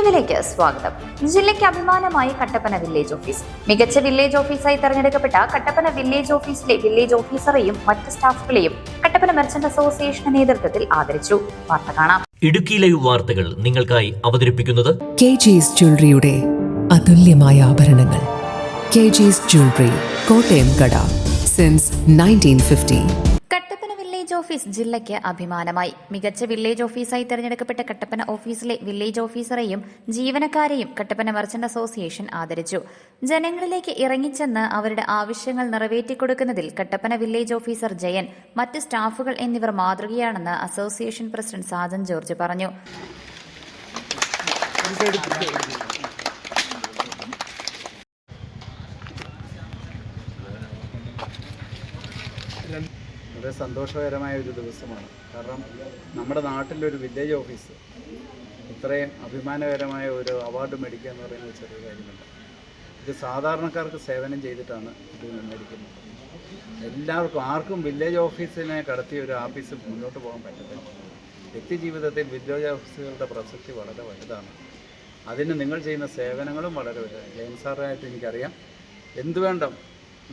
ലൈവിലേക്ക് സ്വാഗതം. ജില്ലയ്ക്ക് അഭിമാനമായി കട്ടപ്പന വില്ലേജ് ഓഫീസ്. മികച്ച വില്ലേജ് ഓഫീസായി തെരഞ്ഞെടുക്കപ്പെട്ട കട്ടപ്പന വില്ലേജ് ഓഫീസിലെ വില്ലേജ് ഓഫീസറെയും മറ്റ് സ്റ്റാഫുകളെയും കട്ടപ്പന മെർച്ചന്റ് അസോസിയേഷൻ നേതൃത്വത്തിൽ ആദരിച്ചു. വാർത്ത കാണാം. ഇടുക്കി ലൈവ് വാർത്തകൾ നിങ്ങൾക്കായി അവതരിപ്പിക്കുന്നത് KG's ജ്വല്ലറിയുടെ അതുല്യമായ ആഭരണങ്ങൾ. KG's ജ്വല്ലറി, കോട്ടയം കട, സിൻസ് 1950. കട്ടപ്പന വില്ലേജ് ഓഫീസ് ജില്ലയ്ക്ക് അഭിമാനമായി. മികച്ച വില്ലേജ് ഓഫീസായി തെരഞ്ഞെടുക്കപ്പെട്ട കട്ടപ്പന ഓഫീസിലെ വില്ലേജ് ഓഫീസറെയും ജീവനക്കാരെയും കട്ടപ്പന മെർച്ചന്റ് അസോസിയേഷൻ ആദരിച്ചു. ജനങ്ങളിലേക്ക് ഇറങ്ങിച്ചെന്ന് അവരുടെ ആവശ്യങ്ങൾ നിറവേറ്റിക്കൊടുക്കുന്നതിൽ കട്ടപ്പന വില്ലേജ് ഓഫീസർ ജയൻ, മറ്റ് സ്റ്റാഫുകൾ എന്നിവർ മാതൃകയാണെന്ന് അസോസിയേഷൻ പ്രസിഡന്റ് സാജൻ ജോർജ് പറഞ്ഞു. വളരെ സന്തോഷകരമായ ഒരു ദിവസമാണ്. കാരണം നമ്മുടെ നാട്ടിലൊരു വില്ലേജ് ഓഫീസ് ഇത്രയും അഭിമാനകരമായ ഒരു അവാർഡ് മേടിക്കുക എന്ന് പറയുന്നത് ചെറിയ കാര്യമല്ല. ഇത് സാധാരണക്കാർക്ക് സേവനം ചെയ്തിട്ടാണ് ഇത് മേടിക്കുന്നത്. എല്ലാവർക്കും ആർക്കും വില്ലേജ് ഓഫീസിനെ കടത്തി ഒരു ഓഫീസ് മുന്നോട്ട് പോകാൻ പറ്റത്തില്ല. വ്യക്തി ജീവിതത്തിൽ വില്ലേജ് ഓഫീസുകളുടെ പ്രസക്തി വളരെ വലുതാണ്. അതിന് നിങ്ങൾ ചെയ്യുന്ന സേവനങ്ങളും വളരെ വലുതാണ്. ജയൻ സാറായിട്ട് എനിക്കറിയാം. എന്തു വേണ്ട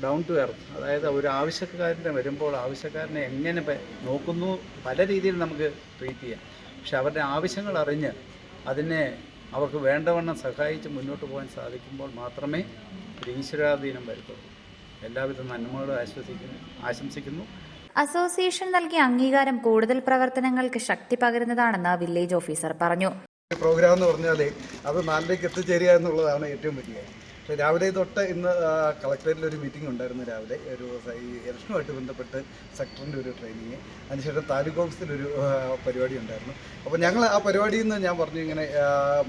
ഡൗൺ ടു എർത്ത്, അതായത് ഒരു ആവശ്യക്കാരനെ വരുമ്പോൾ ആവശ്യക്കാരനെ എങ്ങനെ നോക്കുന്നു പല രീതിയിൽ നമുക്ക് ട്രീറ്റ് ചെയ്യാം. പക്ഷെ അവരുടെ ആവശ്യങ്ങൾ അറിഞ്ഞ് അതിനെ അവർക്ക് വേണ്ടവണ്ണം സഹായിച്ച് മുന്നോട്ട് പോകാൻ സാധിക്കുമ്പോൾ മാത്രമേ ഒരു ഈശ്വരാധീനം വരുത്തുള്ളൂ. എല്ലാവിധ നന്മകളും ആശംസിക്കുന്നു. അസോസിയേഷൻ നൽകിയ അംഗീകാരം കൂടുതൽ പ്രവർത്തനങ്ങൾക്ക് ശക്തി പകരുന്നതാണെന്ന് വില്ലേജ് ഓഫീസർ പറഞ്ഞു. പ്രോഗ്രാം എന്ന് പറഞ്ഞാൽ അത് നാട്ടിലേക്ക് എത്തിച്ചേരുക എന്നുള്ളതാണ് ഏറ്റവും വലിയ. രാവിലെ തൊട്ട് ഇന്ന് കളക്ടറേറ്റിൽ ഒരു മീറ്റിംഗ് ഉണ്ടായിരുന്നു. രാവിലെ ഒരു ഈ ഇലക്ഷനുമായിട്ട് ബന്ധപ്പെട്ട് സെക്ടറിൻ്റെ ഒരു ട്രെയിനിങ്, അതിനുശേഷം താലൂക്ക് ഓഫീസിലൊരു പരിപാടി ഉണ്ടായിരുന്നു. അപ്പോൾ ഞങ്ങൾ ആ പരിപാടിയിൽ നിന്ന് ഞാൻ പറഞ്ഞു ഇങ്ങനെ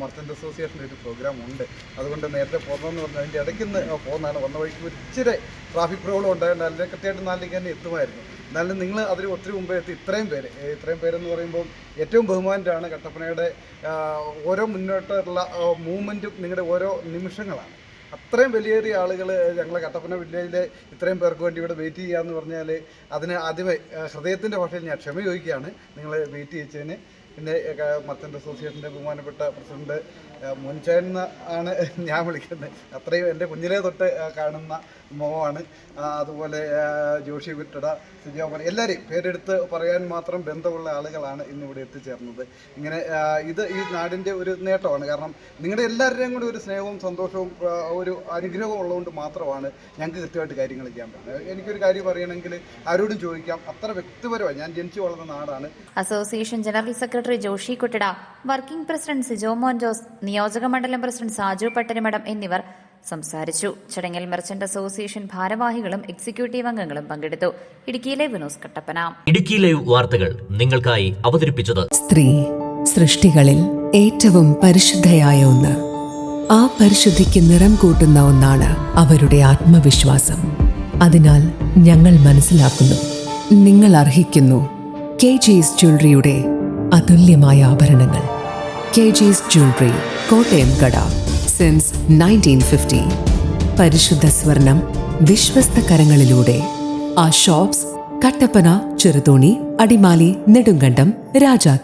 മെർച്ചന്റ് അസോസിയേഷൻ്റെ ഒരു പ്രോഗ്രാം ഉണ്ട്, അതുകൊണ്ട് നേരത്തെ പോകണമെന്ന് പറഞ്ഞു. അതിൻ്റെ ഇടയ്ക്ക് നിന്ന് പോകുന്നതാണ്. വന്ന വഴിക്ക് ഒരു ഇച്ചിരി ട്രാഫിക് പ്രോബ്ലം ഉണ്ടായിരുന്നു. അതിൻ്റെ കൃത്യമായിട്ട് 4 തന്നെ എത്തുമായിരുന്നു. എന്നാലും നിങ്ങൾ അതിന് ഒത്തിരി മുമ്പേ എത്തി. ഇത്രയും പേരെന്ന് പറയുമ്പോൾ ഏറ്റവും ബഹുമാനമാണ്. കട്ടപ്പനയുടെ ഓരോ മുന്നോട്ടുള്ള മൂവ്മെൻറ്റും നിങ്ങളുടെ ഓരോ നിമിഷങ്ങളാണ്. അത്രയും വലിയേറിയ ആളുകൾ ഞങ്ങളെ കട്ടപ്പന വില്ലേജിലെ ഇത്രയും പേർക്ക് വേണ്ടി ഇവിടെ വെയിറ്റ് ചെയ്യുക എന്ന് പറഞ്ഞാൽ അതിന് ആദ്യമേ ഹൃദയത്തിൻ്റെ ഭാഷയിൽ ഞാൻ ക്ഷമ ചോദിക്കുകയാണ് നിങ്ങൾ വെയിറ്റ് ചെയ്യിച്ചതിന്. പിന്നെ മെർച്ചന്റ് അസോസിയേഷൻ്റെ ബഹുമാനപ്പെട്ട പ്രസിഡന്റ് മുൻചേന്ന് ആണ് ഞാൻ വിളിക്കുന്നത്. അത്രയും എൻ്റെ കുഞ്ഞിലേ തൊട്ട് കാണുന്ന മോവാണ്. അതുപോലെ ജോഷി വിട്ടട, സുജാമൻ, എല്ലാവരെയും പേരെടുത്ത് പറയാൻ മാത്രം ബന്ധമുള്ള ആളുകളാണ് ഇന്നിവിടെ എത്തിച്ചേർന്നത്. ഇങ്ങനെ ഇത് ഈ നാടിൻ്റെ ഒരു നേട്ടമാണ്. കാരണം നിങ്ങളുടെ എല്ലാവരുടെയും കൂടി ഒരു സ്നേഹവും സന്തോഷവും ഒരു അനുഗ്രഹവും ഉള്ളതുകൊണ്ട് മാത്രമാണ് ഞങ്ങൾക്ക് കൃത്യമായിട്ട് കാര്യങ്ങൾ ചെയ്യാൻ പറ്റുന്നത്. എനിക്കൊരു കാര്യം പറയണമെങ്കിൽ ആരോടും ചോദിക്കാം. അത്ര വ്യക്തിപരമായി ഞാൻ ജനിച്ചു വളർന്ന നാടാണ്. അസോസിയേഷൻ ജനറൽ സെക്രട്ടറി ജോഷി കുട്ടിട, വർക്കിംഗ് പ്രസിഡന്റ് സിജോമോൻ ജോസ്, നിയോജക മണ്ഡലം പ്രസിഡന്റ് സാജു പട്ടരിമഠം എന്നിവർ സംസാരിച്ചു. ചടങ്ങിൽ മെർച്ചന്റ് അസോസിയേഷൻ ഭാരവാഹികളും എക്സിക്യൂട്ടീവ് അംഗങ്ങളും പങ്കെടുത്തു. Idukki live news Kattappana. Idukki live വാർത്തകൾ നിങ്ങൾക്കായി അവതരിപ്പിച്ചത് സ്ത്രീ സൃഷ്ടികളിൽ ഏറ്റവും പരിശുദ്ധയായ ഒന്ന്. ആ പരിശുദ്ധിക്ക് നിറം കൂട്ടുന്ന ഒന്നാണ് അവരുടെ ആത്മവിശ്വാസം. അതിനാൽ ഞങ്ങൾ മനസ്സിലാക്കുന്നു, നിങ്ങൾ അർഹിക്കുന്നു KG's ജ്വല്ലറിയുടെ അതുല്യമായ ആഭരണങ്ങൾ. KG's ജ്വല്ലറി, കോട്ടയം കട, സിൻസ് 1950. പരിശുദ്ധ സ്വർണം വിശ്വസ്ത കരങ്ങളിലൂടെ. ആ ഷോപ്സ് കട്ടപ്പന, ചെറുതോണി, അടിമാലി, നെടുങ്കണ്ടം, രാജാക്കാട്.